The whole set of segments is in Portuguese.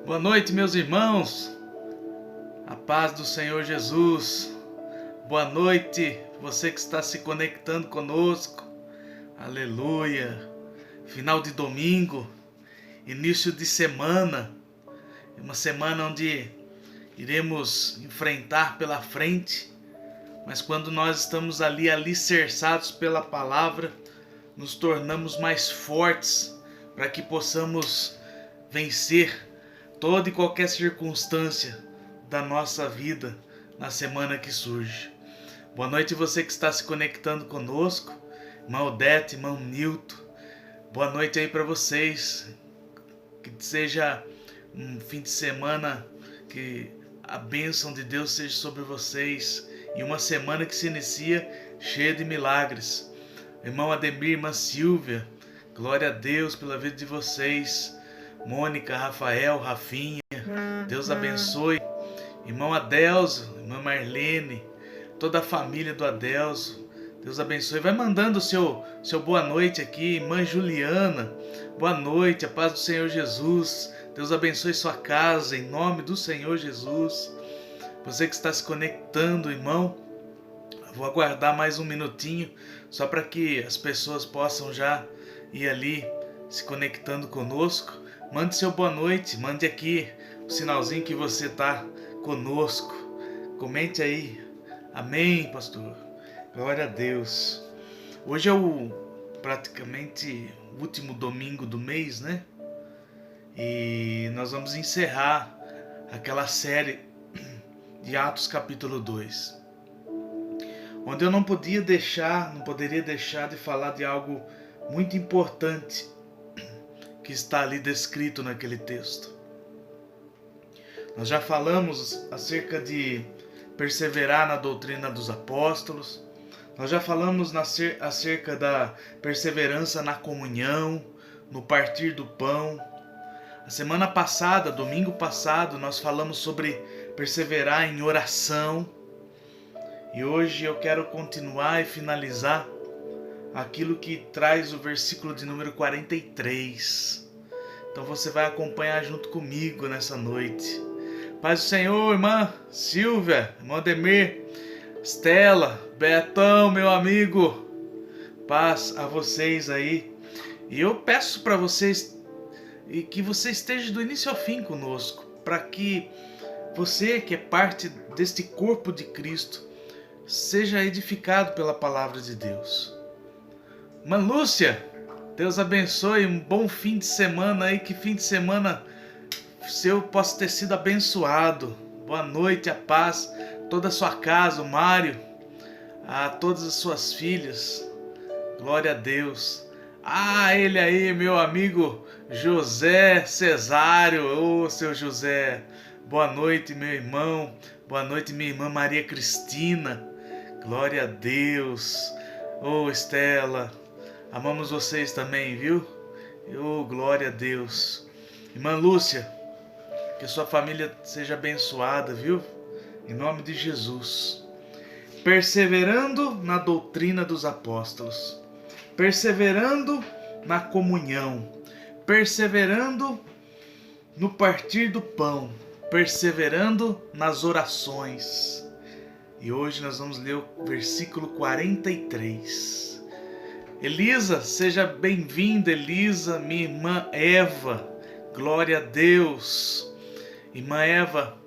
Boa noite, meus irmãos. A paz do Senhor Jesus. Boa noite, você que está se conectando conosco. Aleluia. Final de domingo, início de semana. Uma semana onde iremos enfrentar pela frente. Mas quando nós estamos ali alicerçados pela palavra, nos tornamos mais fortes para que possamos vencer toda e qualquer circunstância da nossa vida na semana que surge. Boa noite você que está se conectando conosco, irmão Odete, irmão Nilton. Boa noite aí para vocês. Que seja um fim de semana, que a bênção de Deus seja sobre vocês e uma semana que se inicia cheia de milagres. Irmão Ademir, irmã Silvia, glória a Deus pela vida de vocês. Mônica, Rafael, Rafinha, Deus abençoe. Irmão Adelso, irmã Marlene, toda a família do Adelso, Deus abençoe. Vai mandando o seu boa noite aqui. Irmã Juliana, boa noite, a paz do Senhor Jesus. Deus abençoe sua casa, em nome do Senhor Jesus. Você que está se conectando, irmão, vou aguardar mais um minutinho, só para que as pessoas possam já ir ali se conectando conosco. Mande seu boa noite, mande aqui o sinalzinho que você está conosco. Comente aí. Amém, pastor. Glória a Deus. Hoje é praticamente o último domingo do mês, né? E nós vamos encerrar aquela série de Atos capítulo 2. Onde eu não poderia deixar de falar de algo muito importante que está ali descrito naquele texto. Nós já falamos acerca de perseverar na doutrina dos apóstolos. Nós já falamos acerca da perseverança na comunhão, no partir do pão. A semana passada, domingo passado, nós falamos sobre perseverar em oração. E hoje eu quero continuar e finalizar aquilo que traz o versículo de número 43. Então você vai acompanhar junto comigo nessa noite. Paz do Senhor, irmã Silvia, irmão Ademir, Estela, Betão, meu amigo. Paz a vocês aí. E eu peço para vocês que você esteja do início ao fim conosco, para que você que é parte deste corpo de Cristo seja edificado pela palavra de Deus. Irmã Lúcia, Deus abençoe, um bom fim de semana aí, que fim de semana seu possa ter sido abençoado. Boa noite, a paz, toda a sua casa, o Mário, a todas as suas filhas, glória a Deus. Ele aí, meu amigo José Cesário, seu José, boa noite, meu irmão, boa noite, minha irmã Maria Cristina, glória a Deus. Estela, amamos vocês também, viu? Glória a Deus. Irmã Lúcia, que a sua família seja abençoada, viu? Em nome de Jesus. Perseverando na doutrina dos apóstolos. Perseverando na comunhão. Perseverando no partir do pão. Perseverando nas orações. E hoje nós vamos ler o versículo 43. Elisa, seja bem-vinda, Elisa, minha irmã Eva. Glória a Deus. Irmã Eva,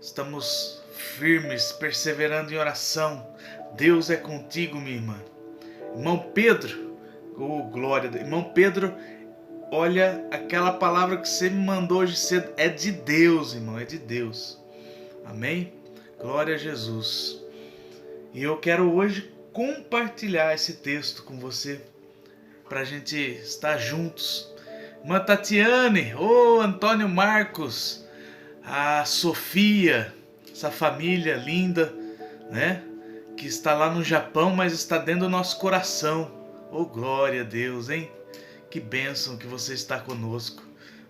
estamos firmes, perseverando em oração. Deus é contigo, minha irmã. Irmão Pedro, glória a Deus. Irmão Pedro, olha, aquela palavra que você me mandou hoje cedo é de Deus, irmão, é de Deus. Amém? Glória a Jesus. E eu quero hoje compartilhar esse texto com você, para a gente estar juntos. Irmã Tatiane, Antônio Marcos, a Sofia, essa família linda, né? Que está lá no Japão, mas está dentro do nosso coração. Glória a Deus, hein? Que bênção que você está conosco.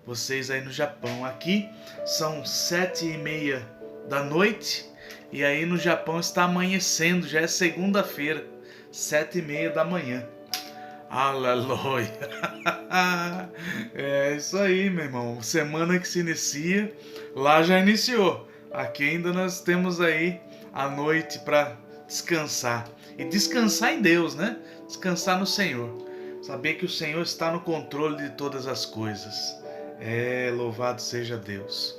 Vocês aí no Japão. Aqui são 7:30 da noite. E aí no Japão está amanhecendo. Já é segunda-feira, 7:30 da manhã. Aleluia! É isso aí, meu irmão. Semana que se inicia, lá já iniciou. Aqui ainda nós temos aí a noite para descansar. E descansar em Deus, né? Descansar no Senhor. Saber que o Senhor está no controle de todas as coisas. Louvado seja Deus.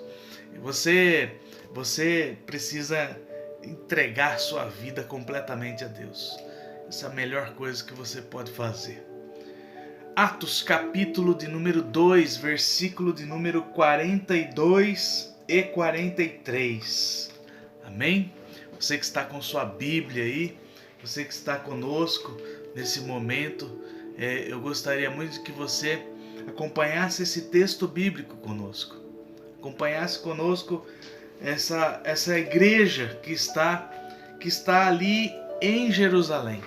Você precisa entregar sua vida completamente a Deus. Essa é a melhor coisa que você pode fazer. Atos capítulo de número 2, versículo de número 42 e 43. Amém? Você que está com sua Bíblia aí, você que está conosco nesse momento, eu gostaria muito que você acompanhasse esse texto bíblico conosco. Acompanhasse conosco essa igreja que está ali em Jerusalém.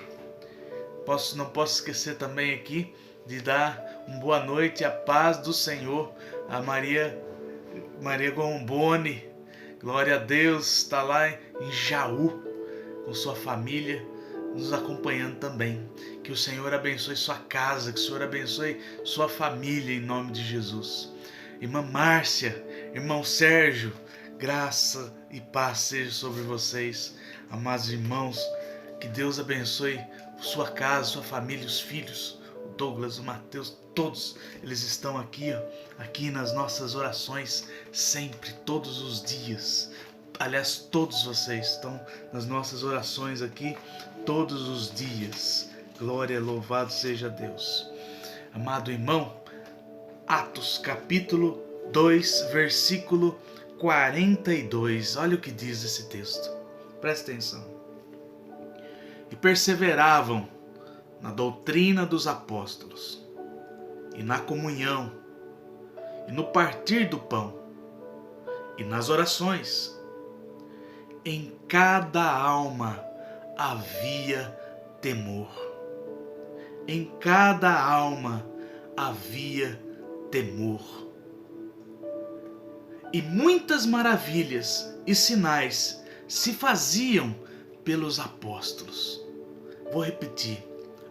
Não posso esquecer também aqui de dar uma boa noite, a paz do Senhor a Maria Gomboni. Glória a Deus, está lá em Jaú com sua família nos acompanhando também. Que o Senhor abençoe sua casa, que o Senhor abençoe sua família em nome de Jesus. Irmã Márcia, irmão Sérgio, graça e paz seja sobre vocês, amados irmãos. Que Deus abençoe sua casa, sua família, os filhos, o Douglas, o Mateus, todos eles estão aqui nas nossas orações, sempre, todos os dias. Aliás, todos vocês estão nas nossas orações aqui, todos os dias. Glória, louvado seja Deus. Amado irmão, Atos capítulo 2, versículo 42. Olha o que diz esse texto. Presta atenção. E perseveravam na doutrina dos apóstolos, e na comunhão, e no partir do pão, e nas orações. Em cada alma havia temor. Em cada alma havia temor. E muitas maravilhas e sinais se faziam pelos apóstolos. Vou repetir.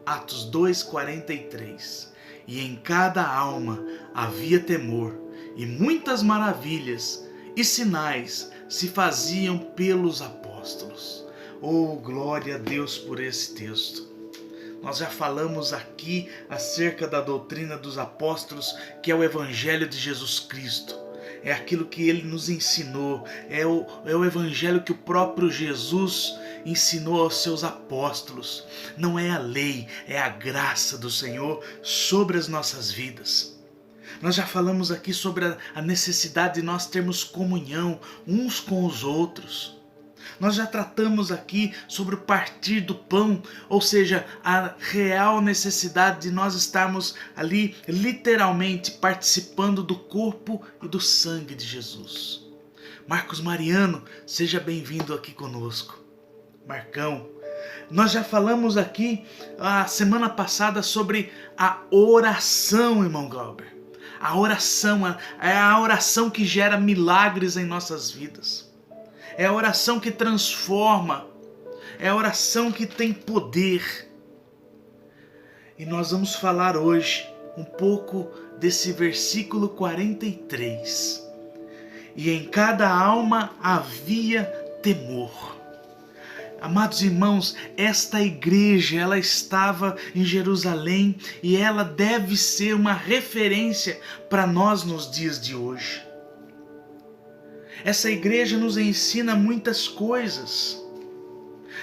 Atos 2:43. E em cada alma havia temor, e muitas maravilhas e sinais se faziam pelos apóstolos. Oh, glória a Deus por esse texto. Nós já falamos aqui acerca da doutrina dos apóstolos, que é o Evangelho de Jesus Cristo. É aquilo que ele nos ensinou, é o Evangelho que o próprio Jesus ensinou aos seus apóstolos. Não é a lei, é a graça do Senhor sobre as nossas vidas. Nós já falamos aqui sobre a necessidade de nós termos comunhão uns com os outros. Nós já tratamos aqui sobre o partir do pão, ou seja, a real necessidade de nós estarmos ali literalmente participando do corpo e do sangue de Jesus. Marcos Mariano, seja bem-vindo aqui conosco. Marcão, nós já falamos aqui a semana passada sobre a oração, irmão Glauber. A oração é a oração que gera milagres em nossas vidas. É a oração que transforma. É a oração que tem poder. E nós vamos falar hoje um pouco desse versículo 43. E em cada alma havia temor. Amados irmãos, esta igreja, ela estava em Jerusalém e ela deve ser uma referência para nós nos dias de hoje. Essa igreja nos ensina muitas coisas.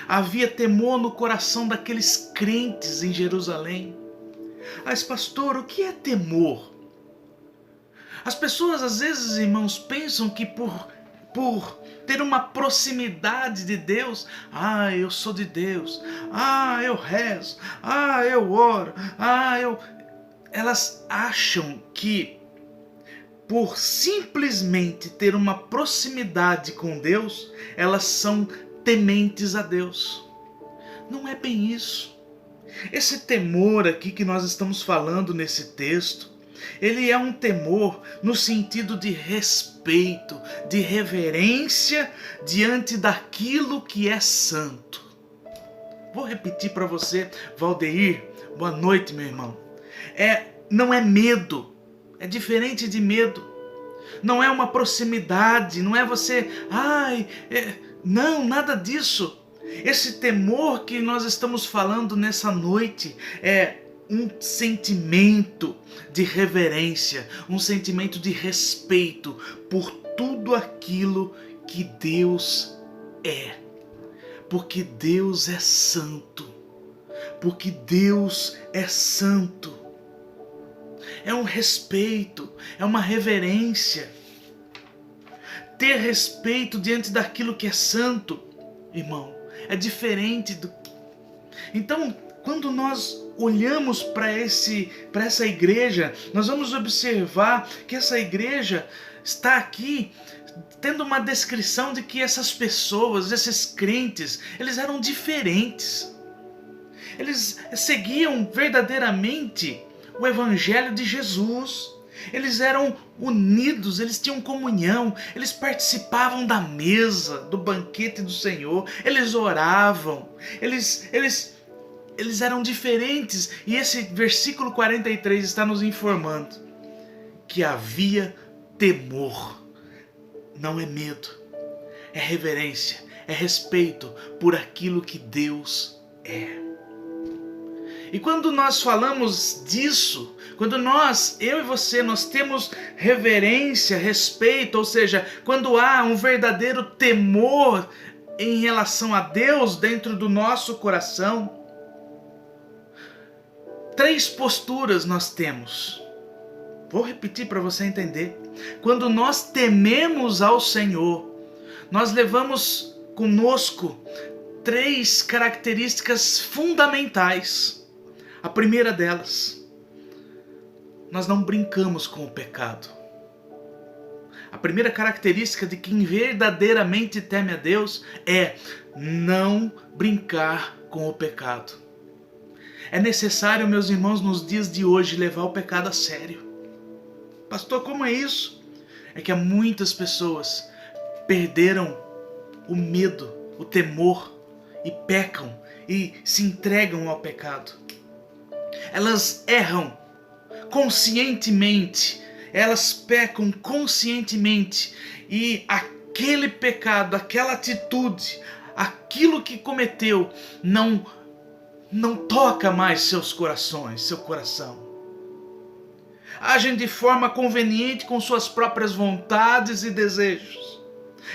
Havia temor no coração daqueles crentes em Jerusalém. Mas pastor, o que é temor? As pessoas às vezes, irmãos, pensam que por ter uma proximidade de Deus, eu sou de Deus, eu rezo, eu oro, elas acham que por simplesmente ter uma proximidade com Deus, elas são tementes a Deus. Não é bem isso. Esse temor aqui que nós estamos falando nesse texto, ele é um temor no sentido de respeito, de reverência diante daquilo que é santo. Vou repetir para você, Valdeir, Boa noite, meu irmão. Não é medo, é diferente de medo. Não é uma proximidade, não é você, não, nada disso. Esse temor que nós estamos falando nessa noite é um sentimento de reverência, um sentimento de respeito por tudo aquilo que Deus é. Porque Deus é santo. Porque Deus é santo. É um respeito, é uma reverência. Ter respeito diante daquilo que é santo, irmão, é diferente do... Então, quando nós olhamos para essa igreja, nós vamos observar que essa igreja está aqui tendo uma descrição de que essas pessoas, esses crentes, eles eram diferentes. Eles seguiam verdadeiramente o Evangelho de Jesus. Eles eram unidos, eles tinham comunhão, eles participavam da mesa, do banquete do Senhor, eles oravam, eles eram diferentes. E esse versículo 43 está nos informando que havia temor. Não é medo, é reverência, é respeito por aquilo que Deus é. E quando nós falamos disso, quando eu e você, nós temos reverência, respeito, ou seja, quando há um verdadeiro temor em relação a Deus dentro do nosso coração, 3 posturas nós temos. Vou repetir para você entender. Quando nós tememos ao Senhor, nós levamos conosco 3 características fundamentais. A primeira delas, nós não brincamos com o pecado. A primeira característica de quem verdadeiramente teme a Deus é não brincar com o pecado. É necessário, meus irmãos, nos dias de hoje, levar o pecado a sério. Pastor, como é isso? É que há muitas pessoas perderam o medo, o temor e pecam e se entregam ao pecado. Elas erram conscientemente, elas pecam conscientemente e aquele pecado, aquela atitude, aquilo que cometeu não toca mais seus corações, seu coração. Agem de forma conveniente com suas próprias vontades e desejos.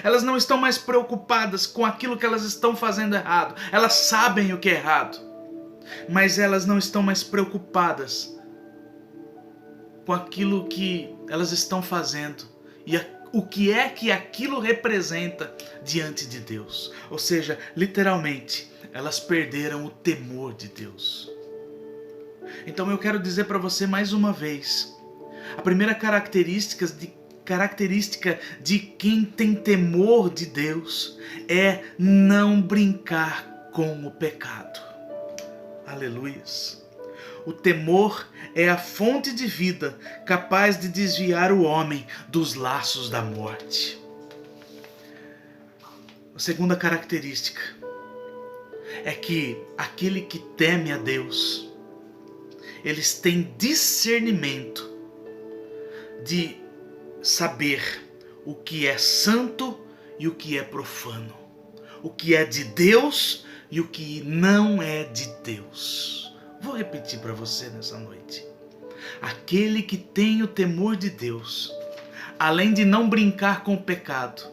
Elas não estão mais preocupadas com aquilo que elas estão fazendo errado. Elas sabem o que é errado, mas elas não estão mais preocupadas com aquilo que elas estão fazendo e o que é que aquilo representa diante de Deus. Ou seja, literalmente, elas perderam o temor de Deus. Então eu quero dizer para você mais uma vez, a primeira característica de quem tem temor de Deus é não brincar com o pecado. Aleluias. O temor é a fonte de vida capaz de desviar o homem dos laços da morte. A segunda característica é que aquele que teme a Deus, eles têm discernimento de saber o que é santo e o que é profano, o que é de Deus e o que não é de Deus. Vou repetir para você nessa noite. Aquele que tem o temor de Deus, além de não brincar com o pecado,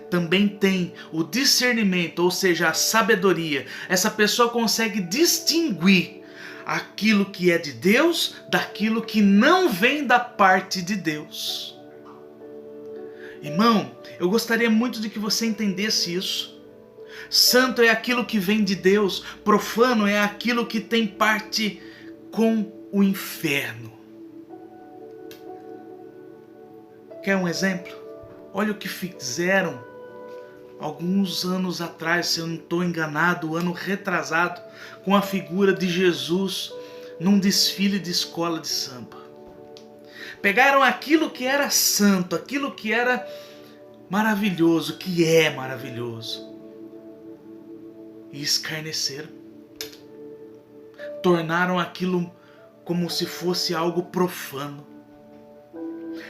também tem o discernimento, ou seja, a sabedoria. Essa pessoa consegue distinguir aquilo que é de Deus daquilo que não vem da parte de Deus. Irmão, eu gostaria muito de que você entendesse isso. Santo é aquilo que vem de Deus, profano é aquilo que tem parte com o inferno. Quer um exemplo? Olha o que fizeram alguns anos atrás, se eu não estou enganado, ano retrasado, com a figura de Jesus num desfile de escola de samba. Pegaram aquilo que era santo, aquilo que era maravilhoso, que é maravilhoso, e escarneceram. tornaram aquilo como se fosse algo profano.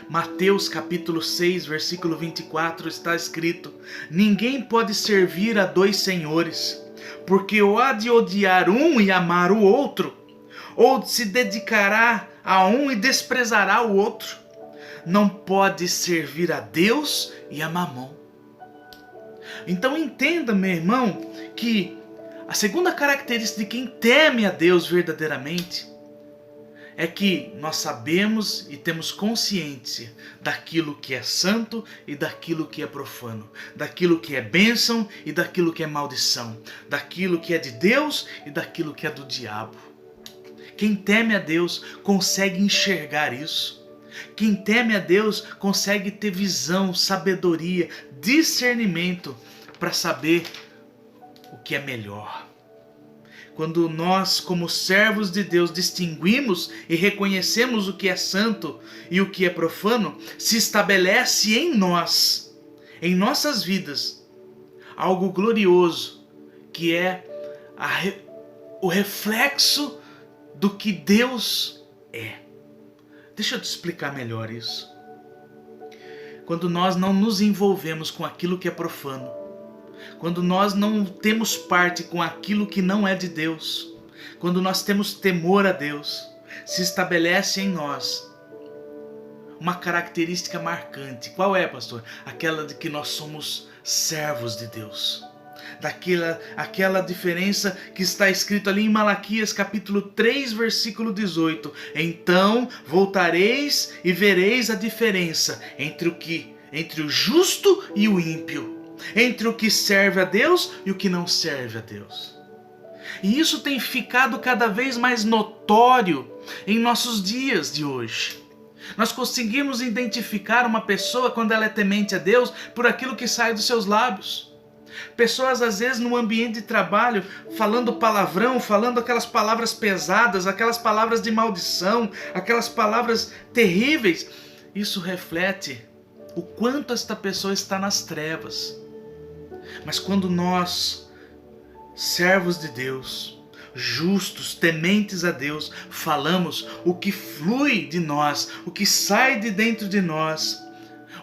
Mateus capítulo 6, versículo 24 está escrito: ninguém pode servir a dois senhores, porque ou há de odiar um e amar o outro, ou se dedicará a um e desprezará o outro. Não pode servir a Deus e a Mamon. Então entenda, meu irmão, que a segunda característica de quem teme a Deus verdadeiramente é que nós sabemos e temos consciência daquilo que é santo e daquilo que é profano, daquilo que é bênção e daquilo que é maldição, daquilo que é de Deus e daquilo que é do diabo. Quem teme a Deus consegue enxergar isso. Quem teme a Deus consegue ter visão, sabedoria, discernimento para saber o que é melhor. Quando nós, como servos de Deus, distinguimos e reconhecemos o que é santo e o que é profano, se estabelece em nós, em nossas vidas, algo glorioso, que é o reflexo do que Deus é. Deixa eu te explicar melhor isso. Quando nós não nos envolvemos com aquilo que é profano, quando nós não temos parte com aquilo que não é de Deus, quando nós temos temor a Deus, se estabelece em nós uma característica marcante. Qual é, pastor? Aquela de que nós somos servos de Deus. Aquela diferença que está escrito ali em Malaquias capítulo 3, versículo 18. Então voltareis e vereis a diferença entre o justo e o ímpio, entre o que serve a Deus e o que não serve a Deus. E isso tem ficado cada vez mais notório em nossos dias de hoje. Nós conseguimos identificar uma pessoa quando ela é temente a Deus por aquilo que sai dos seus lábios. Pessoas às vezes no ambiente de trabalho falando palavrão, falando aquelas palavras pesadas, aquelas palavras de maldição, aquelas palavras terríveis. Isso reflete o quanto esta pessoa está nas trevas. Mas quando nós, servos de Deus, justos, tementes a Deus, falamos o que flui de nós, o que sai de dentro de nós,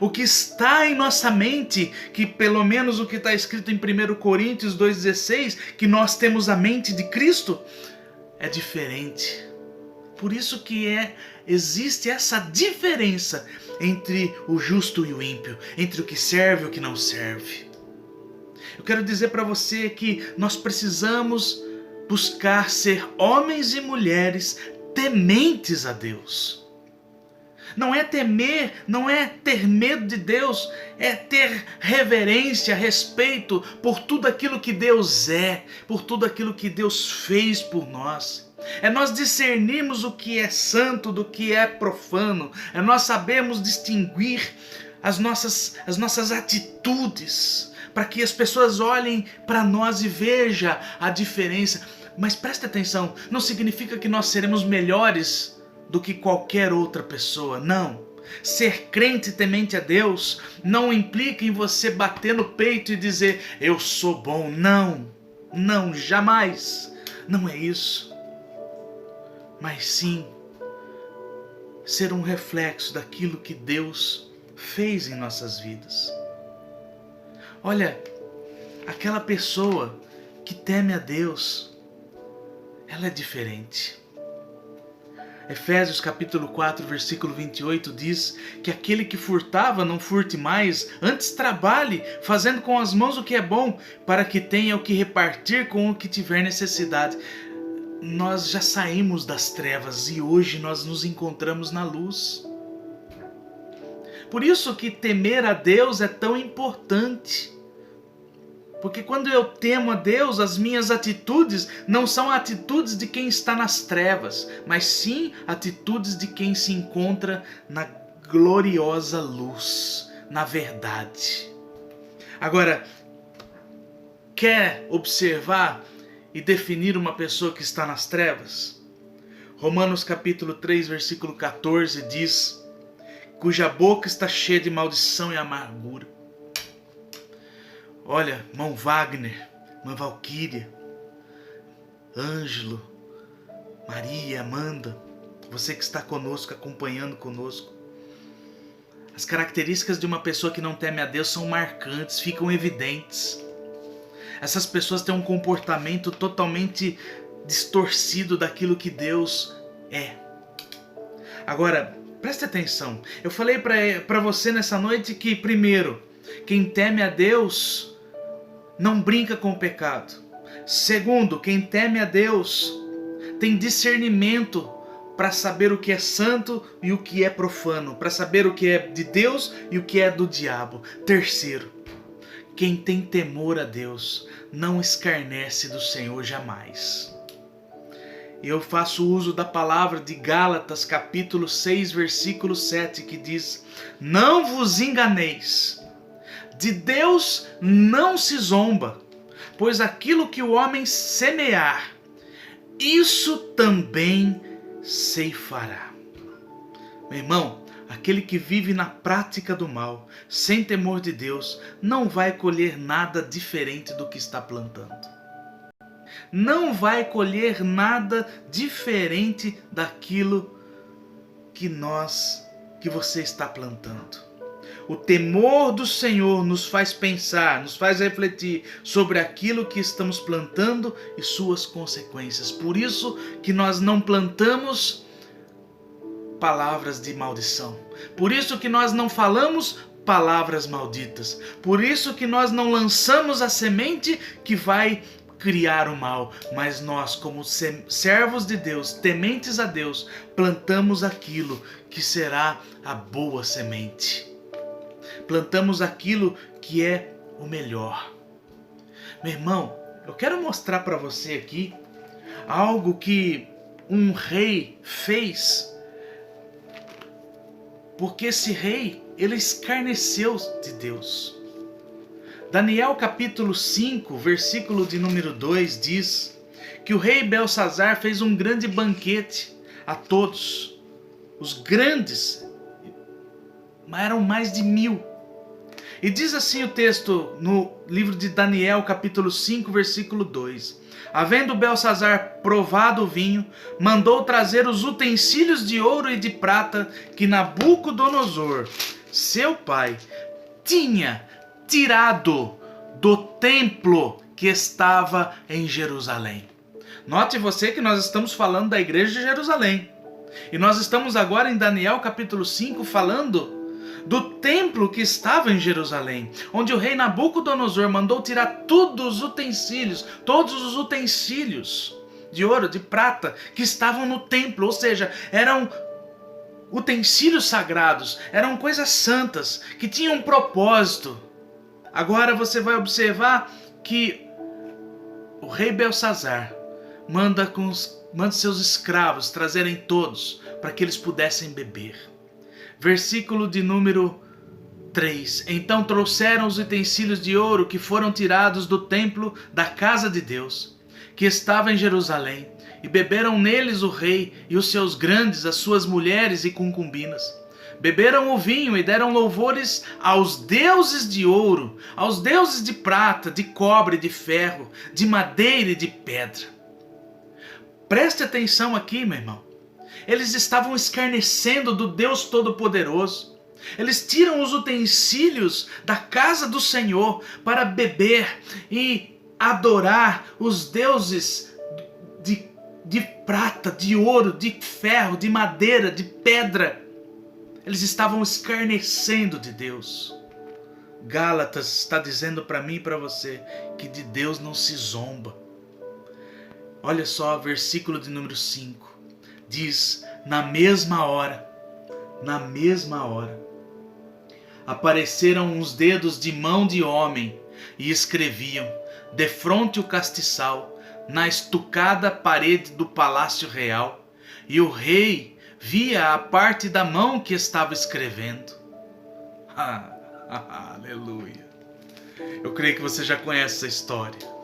o que está em nossa mente, que pelo menos o que está escrito em 1 Coríntios 2,16, que nós temos a mente de Cristo, é diferente. Por isso que existe essa diferença entre o justo e o ímpio, entre o que serve e o que não serve. Eu quero dizer para você que nós precisamos buscar ser homens e mulheres tementes a Deus. Não é temer, não é ter medo de Deus, é ter reverência, respeito por tudo aquilo que Deus é, por tudo aquilo que Deus fez por nós. É nós discernirmos o que é santo do que é profano, é nós sabermos distinguir as nossas atitudes, para que as pessoas olhem para nós e vejam a diferença. Mas preste atenção, não significa que nós seremos melhores do que qualquer outra pessoa, não. Ser crente e temente a Deus não implica em você bater no peito e dizer, eu sou bom. Não, não, jamais. Não é isso. Mas sim, ser um reflexo daquilo que Deus fez em nossas vidas. Olha, aquela pessoa que teme a Deus, ela é diferente. Efésios capítulo 4, versículo 28 diz que aquele que furtava não furte mais, antes trabalhe, fazendo com as mãos o que é bom, para que tenha o que repartir com o que tiver necessidade. Nós já saímos das trevas e hoje nós nos encontramos na luz. Por isso que temer a Deus é tão importante. Porque quando eu temo a Deus, as minhas atitudes não são atitudes de quem está nas trevas, mas sim atitudes de quem se encontra na gloriosa luz, na verdade. Agora, quer observar e definir uma pessoa que está nas trevas? Romanos capítulo 3, versículo 14 diz, cuja boca está cheia de maldição e amargura. Olha, mão Wagner, mãe Valquíria, Ângelo, Maria, Amanda, você que está conosco, acompanhando conosco. As características de uma pessoa que não teme a Deus são marcantes, ficam evidentes. Essas pessoas têm um comportamento totalmente distorcido daquilo que Deus é. Agora, preste atenção. Eu falei para você nessa noite que, primeiro, quem teme a Deus não brinca com o pecado. Segundo, quem teme a Deus tem discernimento para saber o que é santo e o que é profano, para saber o que é de Deus e o que é do diabo. Terceiro, quem tem temor a Deus não escarnece do Senhor jamais. Eu faço uso da palavra de Gálatas, capítulo 6, versículo 7, que diz: não vos enganeis, de Deus não se zomba, pois aquilo que o homem semear, isso também ceifará. Meu irmão, aquele que vive na prática do mal, sem temor de Deus, não vai colher nada diferente do que está plantando. Não vai colher nada diferente daquilo que você está plantando. O temor do Senhor nos faz pensar, nos faz refletir sobre aquilo que estamos plantando e suas consequências. Por isso que nós não plantamos palavras de maldição. Por isso que nós não falamos palavras malditas. Por isso que nós não lançamos a semente que vai criar o mal, mas nós, como servos de Deus, tementes a Deus, plantamos aquilo que será a boa semente. Plantamos aquilo que é o melhor. Meu irmão, eu quero mostrar para você aqui algo que um rei fez, porque esse rei, ele escarneceu de Deus. Daniel capítulo 5, versículo de número 2 diz que o rei Belsazar fez um grande banquete a todos. Os grandes, eram mais de 1000. E diz assim o texto no livro de Daniel capítulo 5, versículo 2. Havendo Belsazar provado o vinho, mandou trazer os utensílios de ouro e de prata que Nabucodonosor, seu pai, tinha tirado do templo que estava em Jerusalém. Note você que nós estamos falando da igreja de Jerusalém. E nós estamos agora em Daniel capítulo 5 falando do templo que estava em Jerusalém, onde o rei Nabucodonosor mandou tirar todos os utensílios de ouro, de prata que estavam no templo, ou seja, eram utensílios sagrados, eram coisas santas que tinham um propósito. Agora você vai observar que o rei Belsazar manda seus escravos trazerem todos para que eles pudessem beber. Versículo de número 3. Então trouxeram os utensílios de ouro que foram tirados do templo da casa de Deus, que estava em Jerusalém, e beberam neles o rei e os seus grandes, as suas mulheres e concubinas. Beberam o vinho e deram louvores aos deuses de ouro, aos deuses de prata, de cobre, de ferro, de madeira e de pedra. Preste atenção aqui, meu irmão. Eles estavam escarnecendo do Deus Todo-Poderoso. Eles tiram os utensílios da casa do Senhor para beber e adorar os deuses de prata, de ouro, de ferro, de madeira, de pedra. Eles estavam escarnecendo de Deus. Gálatas está dizendo para mim e para você que de Deus não se zomba. Olha só, versículo de número 5. Diz, na mesma hora, apareceram uns dedos de mão de homem e escreviam, defronte o castiçal, na estucada parede do palácio real, e o rei via a parte da mão que estava escrevendo. Aleluia. Eu creio que você já conhece essa história.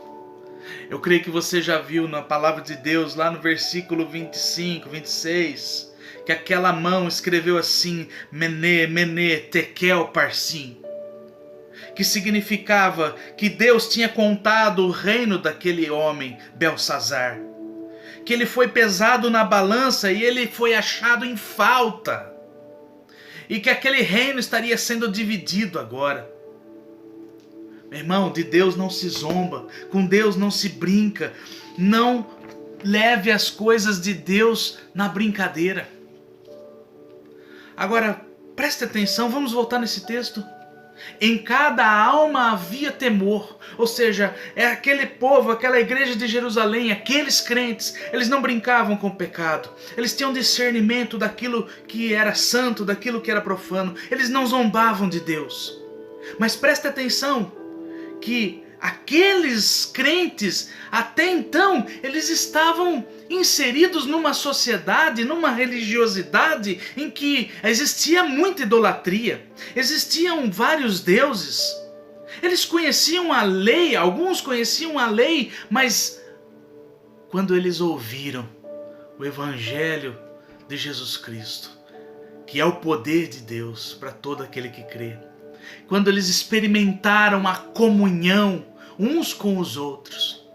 Eu creio que você já viu na palavra de Deus, lá no versículo 25, 26, que aquela mão escreveu assim, Mene, Mene, Tekel, Parsim, que significava que Deus tinha contado o reino daquele homem, Belsazar, que ele foi pesado na balança e ele foi achado em falta. E que aquele reino estaria sendo dividido agora. Meu irmão, de Deus não se zomba, com Deus não se brinca. Não leve as coisas de Deus na brincadeira. Agora, preste atenção, vamos voltar nesse texto. Em cada alma havia temor, ou seja, é aquele povo, aquela igreja de Jerusalém, aqueles crentes, eles não brincavam com o pecado, eles tinham discernimento daquilo que era santo, daquilo que era profano, eles não zombavam de Deus. Mas preste atenção que aqueles crentes, até então, eles estavam inseridos numa sociedade, numa religiosidade em que existia muita idolatria, existiam vários deuses. Eles conheciam a lei, alguns conheciam a lei, mas quando eles ouviram o Evangelho de Jesus Cristo, que é o poder de Deus para todo aquele que crê, quando eles experimentaram a comunhão uns com os outros,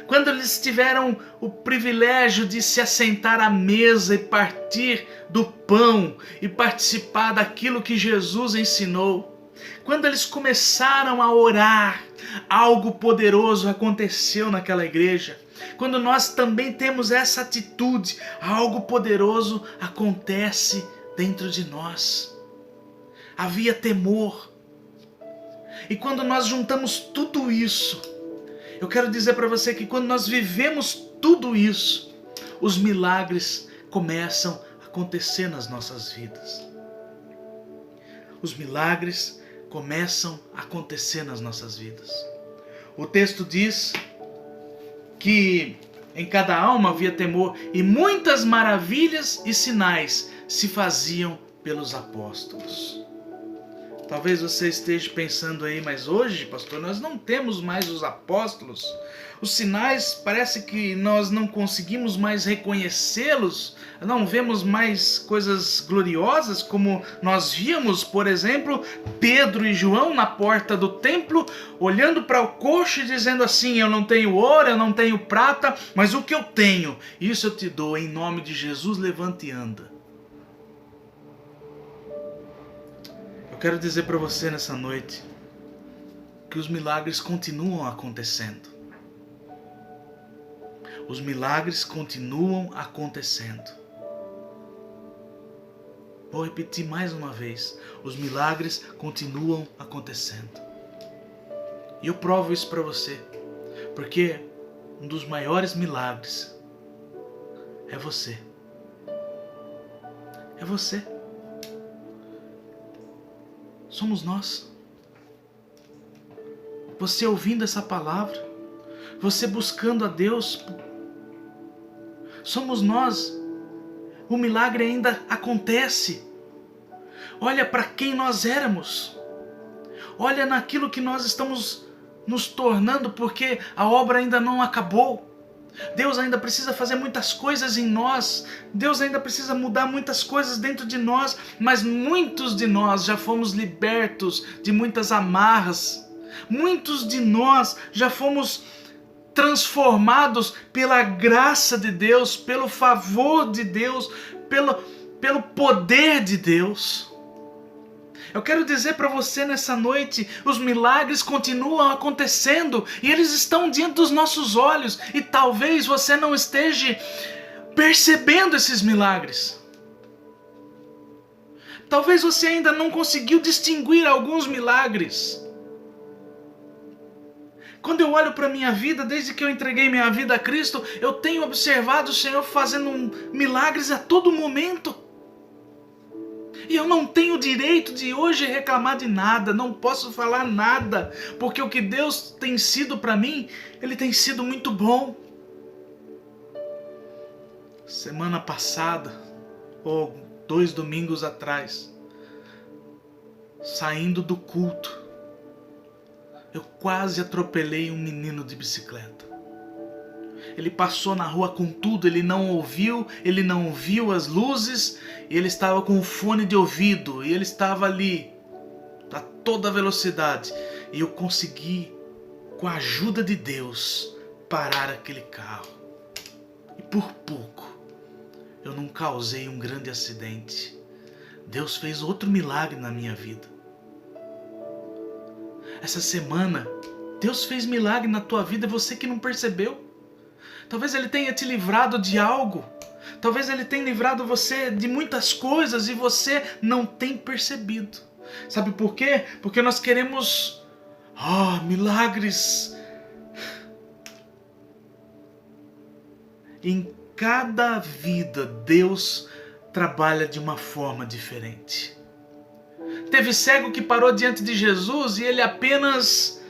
quando eles tiveram o privilégio de se assentar à mesa e partir do pão e participar daquilo que Jesus ensinou, quando eles começaram a orar, algo poderoso aconteceu naquela igreja. Quando nós também temos essa atitude, algo poderoso acontece dentro de nós. Havia temor. E quando nós juntamos tudo isso, eu quero dizer para você que quando nós vivemos tudo isso, os milagres começam a acontecer nas nossas vidas. Os milagres começam a acontecer nas nossas vidas. O texto diz que em cada alma havia temor e muitas maravilhas e sinais se faziam pelos apóstolos. Talvez você esteja pensando aí, mas hoje, pastor, nós não temos mais os apóstolos. Os sinais, parece que nós não conseguimos mais reconhecê-los. Não vemos mais coisas gloriosas como nós víamos, por exemplo, Pedro e João na porta do templo, olhando para o coxo e dizendo assim: eu não tenho ouro, eu não tenho prata, mas o que eu tenho, isso eu te dou, em nome de Jesus, levanta e anda. Eu quero dizer para você nessa noite que os milagres continuam acontecendo. Os milagres continuam acontecendo. Vou repetir mais uma vez. Os milagres continuam acontecendo. E eu provo isso para você. Porque um dos maiores milagres é você. É você. Somos nós. Você ouvindo essa palavra, você buscando a Deus, somos nós. O milagre ainda acontece. Olha para quem nós éramos. Olha naquilo que nós estamos nos tornando, porque a obra ainda não acabou. Deus ainda precisa fazer muitas coisas em nós. Deus ainda precisa mudar muitas coisas dentro de nós. Mas muitos de nós já fomos libertos de muitas amarras. Muitos de nós já fomos transformados pela graça de Deus, pelo favor de Deus, pelo poder de Deus. Eu quero dizer para você nessa noite, os milagres continuam acontecendo e eles estão diante dos nossos olhos e talvez você não esteja percebendo esses milagres. Talvez você ainda não conseguiu distinguir alguns milagres. Quando eu olho para a minha vida, desde que eu entreguei minha vida a Cristo, eu tenho observado o Senhor fazendo milagres a todo momento. E eu não tenho direito de hoje reclamar de nada, não posso falar nada, porque o que Deus tem sido para mim, Ele tem sido muito bom. Semana passada, ou 2 domingos atrás, saindo do culto, eu quase atropelei um menino de bicicleta. Ele passou na rua com tudo, ele não ouviu, ele não viu as luzes, ele estava com um fone de ouvido e ele estava ali a toda velocidade. E eu consegui, com a ajuda de Deus, parar aquele carro. E por pouco eu não causei um grande acidente. Deus fez outro milagre na minha vida. Essa semana, Deus fez milagre na tua vida, você que não percebeu. Talvez Ele tenha te livrado de algo. Talvez Ele tenha livrado você de muitas coisas e você não tem percebido. Sabe por quê? Porque nós queremos milagres. Em cada vida, Deus trabalha de uma forma diferente. Teve cego que parou diante de Jesus e ele apenas...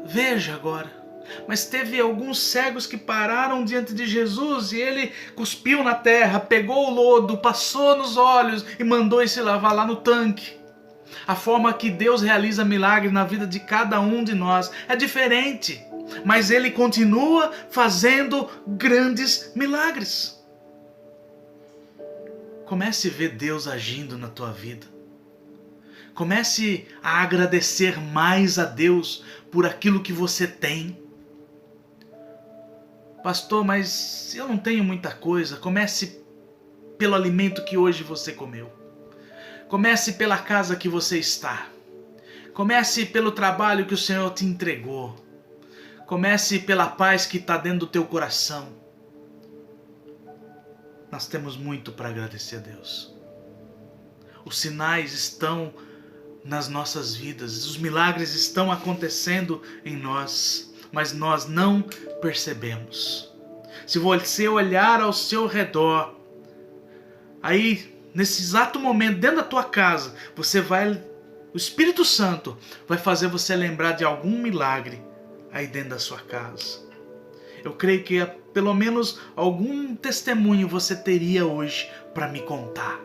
Veja agora. Mas teve alguns cegos que pararam diante de Jesus e ele cuspiu na terra, pegou o lodo, passou nos olhos e mandou se lavar lá no tanque. A forma que Deus realiza milagres na vida de cada um de nós é diferente, mas Ele continua fazendo grandes milagres. Comece a ver Deus agindo na tua vida. Comece a agradecer mais a Deus por aquilo que você tem. Pastor, mas eu não tenho muita coisa. Comece pelo alimento que hoje você comeu. Comece pela casa que você está. Comece pelo trabalho que o Senhor te entregou. Comece pela paz que está dentro do teu coração. Nós temos muito para agradecer a Deus. Os sinais estão nas nossas vidas. Os milagres estão acontecendo em nós. Mas nós não percebemos. Se você olhar ao seu redor, aí nesse exato momento, dentro da tua casa, o Espírito Santo vai fazer você lembrar de algum milagre aí dentro da sua casa. Eu creio que pelo menos algum testemunho você teria hoje para me contar.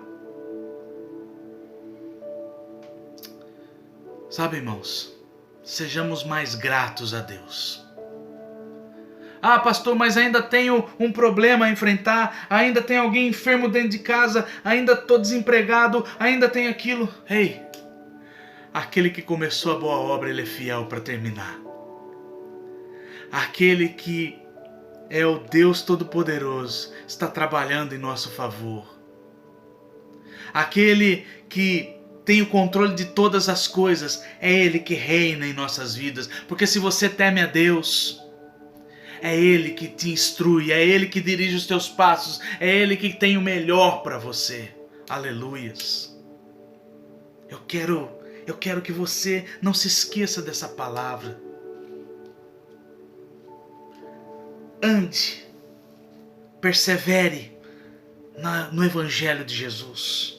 Sabe, irmãos, sejamos mais gratos a Deus. Ah, pastor, mas ainda tenho um problema a enfrentar, ainda tem alguém enfermo dentro de casa, ainda estou desempregado, ainda tem aquilo. Ei, aquele que começou a boa obra, Ele é fiel para terminar. Aquele que é o Deus Todo-Poderoso está trabalhando em nosso favor. Aquele que tem o controle de todas as coisas, é Ele que reina em nossas vidas. Porque se você teme a Deus, é Ele que te instrui, é Ele que dirige os teus passos, é Ele que tem o melhor para você. Aleluias. Eu quero que você não se esqueça dessa palavra. Ande, persevere no Evangelho de Jesus.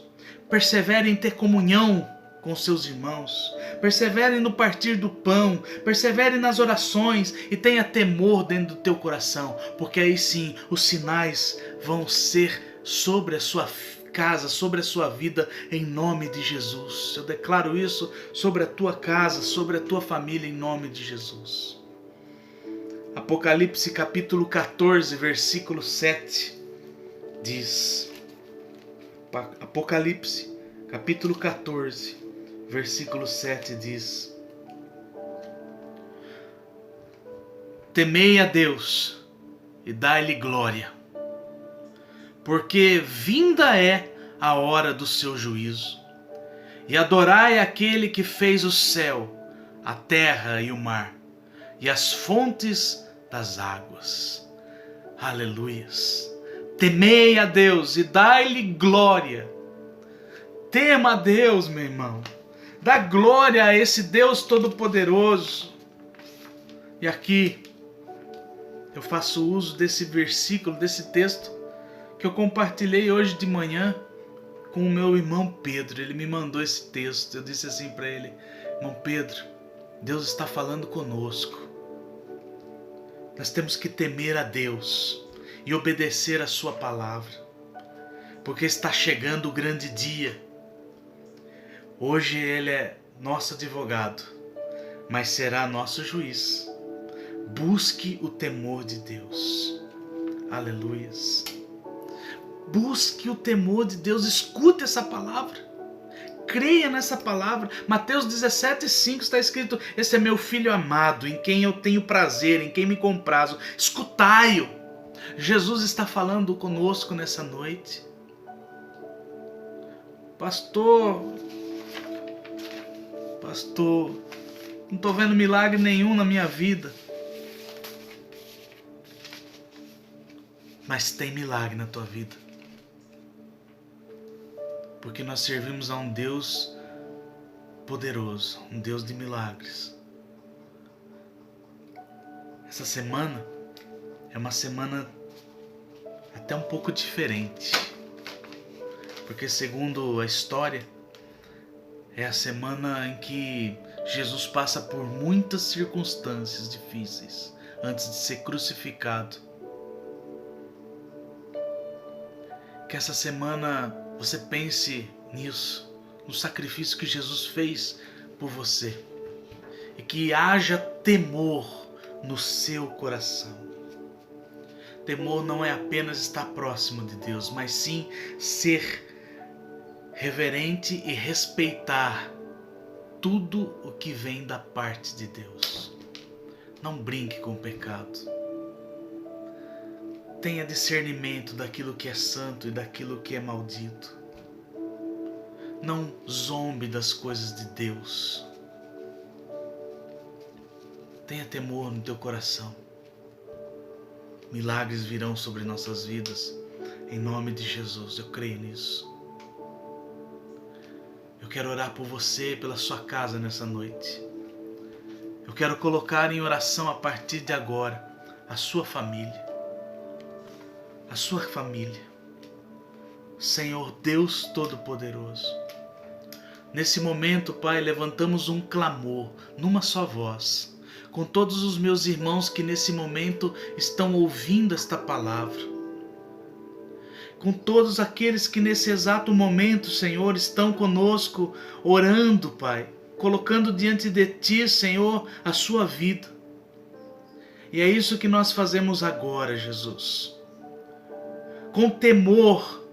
Persevere em ter comunhão com seus irmãos. Persevere no partir do pão. Persevere nas orações e tenha temor dentro do teu coração, porque aí sim os sinais vão ser sobre a sua casa, sobre a sua vida, em nome de Jesus. Eu declaro isso sobre a tua casa, sobre a tua família, em nome de Jesus. Apocalipse capítulo 14, versículo 7 diz... Apocalipse, capítulo 14, versículo 7 diz: Temei a Deus e dai-lhe glória, porque vinda é a hora do seu juízo, e adorai aquele que fez o céu, a terra e o mar, e as fontes das águas. Aleluias. Temei a Deus e dai-lhe glória. Tema a Deus, meu irmão. Dá glória a esse Deus Todo-Poderoso. E aqui eu faço uso desse versículo, desse texto, que eu compartilhei hoje de manhã com o meu irmão Pedro. Ele me mandou esse texto. Eu disse assim para ele: irmão Pedro, Deus está falando conosco. Nós temos que temer a Deus e obedecer a sua palavra, porque está chegando o grande dia. Hoje Ele é nosso advogado, mas será nosso juiz. Busque o temor de Deus. Aleluias. Busque o temor de Deus. Escute essa palavra. Creia nessa palavra. Mateus 17:5 está escrito: esse é meu filho amado, em quem eu tenho prazer, em quem me comprazo. Escutai-o. Jesus está falando conosco nessa noite. Pastor, não estou vendo milagre nenhum na minha vida. Mas tem milagre na tua vida. Porque nós servimos a um Deus poderoso, um Deus de milagres. Essa semana é uma semana até um pouco diferente. Porque segundo a história, é a semana em que Jesus passa por muitas circunstâncias difíceis antes de ser crucificado. Que essa semana você pense nisso, no sacrifício que Jesus fez por você. E que haja temor no seu coração. Temor não é apenas estar próximo de Deus, mas sim ser reverente e respeitar tudo o que vem da parte de Deus. Não brinque com o pecado. Tenha discernimento daquilo que é santo e daquilo que é maldito. Não zombe das coisas de Deus. Tenha temor no teu coração. Milagres virão sobre nossas vidas. Em nome de Jesus, eu creio nisso. Eu quero orar por você, pela sua casa nessa noite. Eu quero colocar em oração a partir de agora a sua família. A sua família. Senhor Deus Todo-Poderoso. Nesse momento, Pai, levantamos um clamor numa só voz, com todos os meus irmãos que nesse momento estão ouvindo esta palavra. Com todos aqueles que nesse exato momento, Senhor, estão conosco, orando, Pai, colocando diante de Ti, Senhor, a sua vida. E é isso que nós fazemos agora, Jesus. Com temor,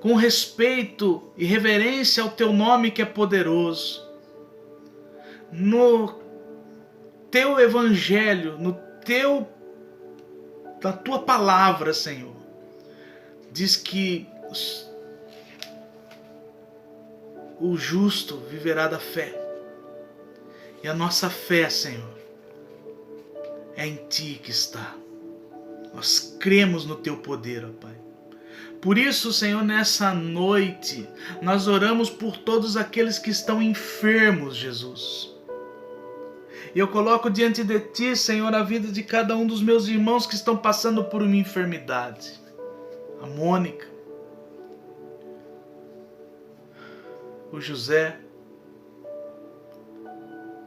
com respeito e reverência ao Teu nome que é poderoso. No Teu Evangelho, na Tua palavra, Senhor. Diz que o justo viverá da fé. E a nossa fé, Senhor, é em Ti que está. Nós cremos no Teu poder, ó Pai. Por isso, Senhor, nessa noite, nós oramos por todos aqueles que estão enfermos, Jesus. E eu coloco diante de Ti, Senhor, a vida de cada um dos meus irmãos que estão passando por uma enfermidade. A Mônica, o José,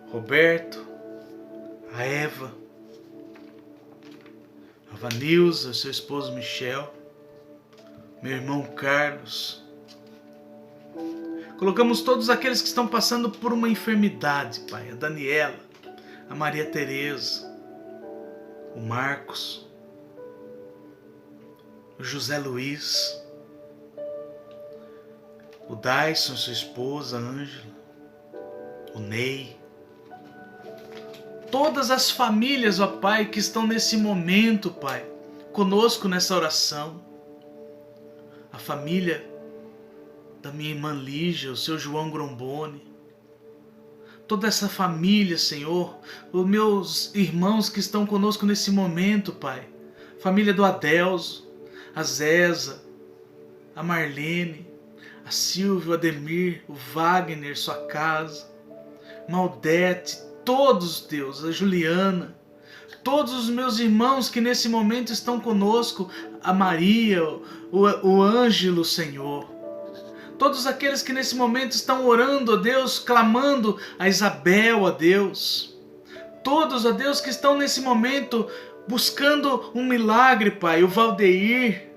Roberto, a Eva, a Vanilza, seu esposo Michel, meu irmão Carlos. Colocamos todos aqueles que estão passando por uma enfermidade, Pai. A Daniela, a Maria Tereza, o Marcos, o José Luiz, o Dyson, sua esposa, a Ângela, o Ney. Todas as famílias, ó Pai, que estão nesse momento, Pai, conosco nessa oração. A família da minha irmã Lígia, o seu João Grombone. Toda essa família, Senhor, os meus irmãos que estão conosco nesse momento, Pai. Família do Adelso, a Zéza, a Marlene, a Silvio, o Ademir, o Wagner, sua casa, Maldete, todos, Deus, a Juliana, todos os meus irmãos que nesse momento estão conosco, a Maria, o Ângelo, Senhor. Todos aqueles que nesse momento estão orando, ó Deus, clamando, a Isabel, ó Deus. Todos, ó Deus, que estão nesse momento buscando um milagre, Pai, o Valdeir,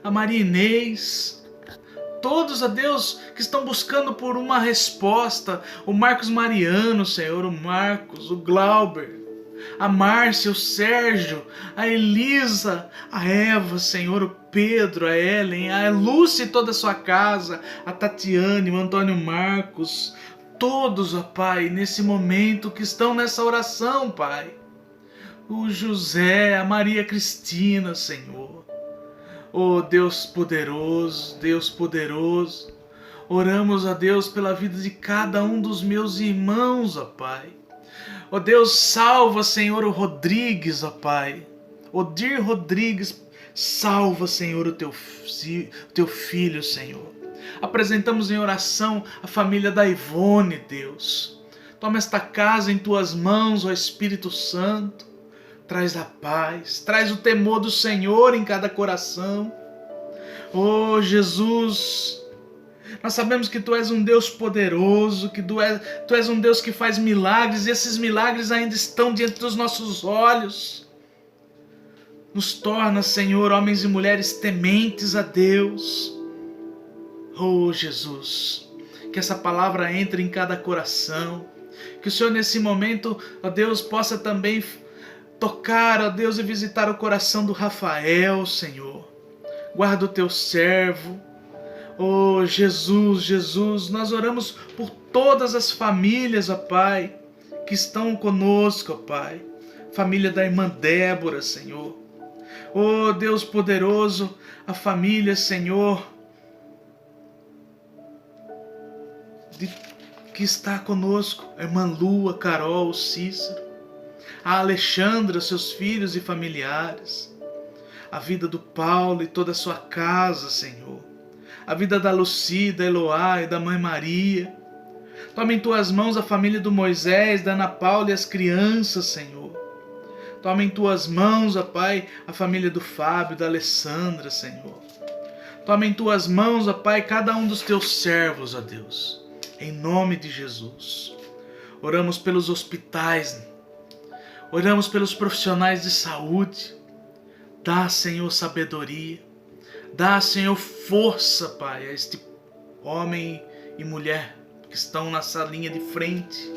a Maria Inês, todos, ó Deus, que estão buscando por uma resposta, o Marcos Mariano, Senhor, o Marcos, o Glauber, a Márcia, o Sérgio, a Elisa, a Eva, Senhor, o Pedro, a Ellen, a Lúcia e toda a sua casa, a Tatiane, o Antônio Marcos, todos, ó Pai, nesse momento que estão nessa oração, Pai. O José, a Maria Cristina, Senhor. Oh Deus poderoso, Deus poderoso. Oramos a Deus pela vida de cada um dos meus irmãos, ó Pai. Ó Deus, salva, Senhor, o Rodrigues, ó Pai. Odir Rodrigues, salva, Senhor, o teu filho, Senhor. Apresentamos em oração a família da Ivone, Deus. Toma esta casa em tuas mãos, ó Espírito Santo. Traz a paz, traz o temor do Senhor em cada coração. Oh Jesus, nós sabemos que Tu és um Deus poderoso, que Tu és um Deus que faz milagres, e esses milagres ainda estão diante dos nossos olhos. Nos torna, Senhor, homens e mulheres tementes a Deus. Oh Jesus, que essa palavra entre em cada coração, que o Senhor nesse momento, ó Deus, possa também tocar, ó Deus, e visitar o coração do Rafael, Senhor. Guarda o Teu servo. Oh Jesus, Jesus, nós oramos por todas as famílias, ó Pai, que estão conosco, ó Pai. Família da irmã Débora, Senhor. Oh Deus poderoso, a família, Senhor, que está conosco, a irmã Lua, Carol, Cícero, a Alexandra, seus filhos e familiares, a vida do Paulo e toda a sua casa, Senhor, a vida da Lucy, da Eloá e da mãe Maria. Toma em Tuas mãos a família do Moisés, da Ana Paula e as crianças, Senhor. Toma em Tuas mãos, ó Pai, a família do Fábio, da Alessandra, Senhor. Toma em Tuas mãos, ó Pai, cada um dos Teus servos, ó Deus, em nome de Jesus. Oramos pelos hospitais, oramos pelos profissionais de saúde. Dá, Senhor, sabedoria. Dá, Senhor, força, Pai, a este homem e mulher que estão nessa linha de frente.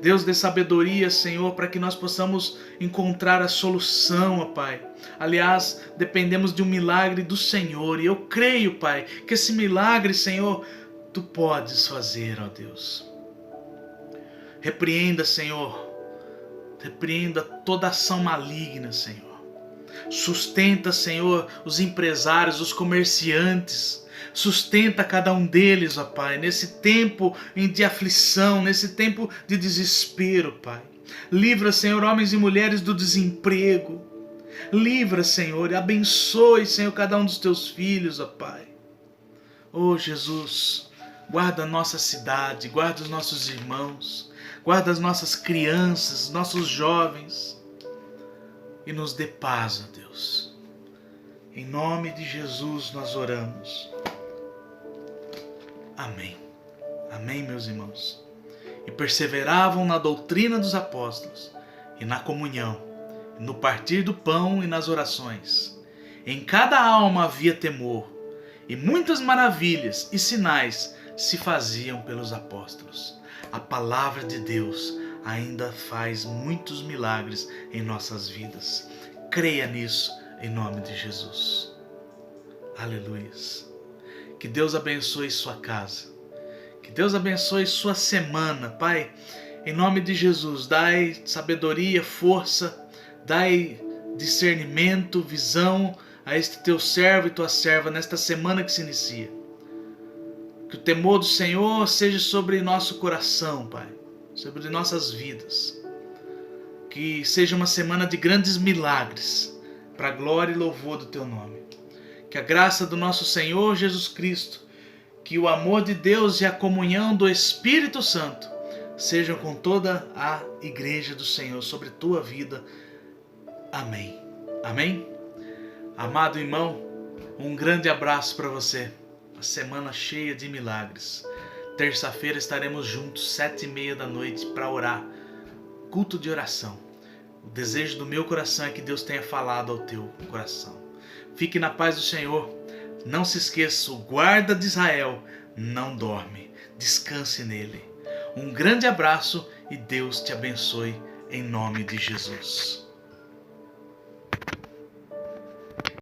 Deus, dê sabedoria, Senhor, para que nós possamos encontrar a solução, ó Pai. Aliás, dependemos de um milagre do Senhor. E eu creio, Pai, que esse milagre, Senhor, Tu podes fazer, ó Deus. Repreenda, Senhor. Repreenda toda ação maligna, Senhor. Sustenta, Senhor, os empresários, os comerciantes. Sustenta cada um deles, ó Pai, nesse tempo de aflição, nesse tempo de desespero, Pai. Livra, Senhor, homens e mulheres do desemprego. Livra, Senhor, e abençoe, Senhor, cada um dos Teus filhos, ó Pai. Oh, Jesus, guarda a nossa cidade, guarda os nossos irmãos, guarda as nossas crianças, nossos jovens, e nos dê paz, ó Deus. Em nome de Jesus nós oramos. Amém. Amém, meus irmãos. E perseveravam na doutrina dos apóstolos, e na comunhão, e no partir do pão e nas orações. Em cada alma havia temor, e muitas maravilhas e sinais se faziam pelos apóstolos. A palavra de Deus ainda faz muitos milagres em nossas vidas. Creia nisso em nome de Jesus. Aleluia. Que Deus abençoe sua casa. Que Deus abençoe sua semana, Pai. Em nome de Jesus, dai sabedoria, força, dai discernimento, visão a este Teu servo e Tua serva nesta semana que se inicia. Que o temor do Senhor seja sobre nosso coração, Pai, sobre nossas vidas. Que seja uma semana de grandes milagres, para a glória e louvor do Teu nome. Que a graça do nosso Senhor Jesus Cristo, que o amor de Deus e a comunhão do Espírito Santo sejam com toda a igreja do Senhor sobre tua vida. Amém. Amém? Amado irmão, um grande abraço para você. Uma semana cheia de milagres. Terça-feira estaremos juntos, 7:30 da noite, para orar. Culto de oração. O desejo do meu coração é que Deus tenha falado ao teu coração. Fique na paz do Senhor. Não se esqueça, o guarda de Israel não dorme. Descanse nele. Um grande abraço e Deus te abençoe em nome de Jesus.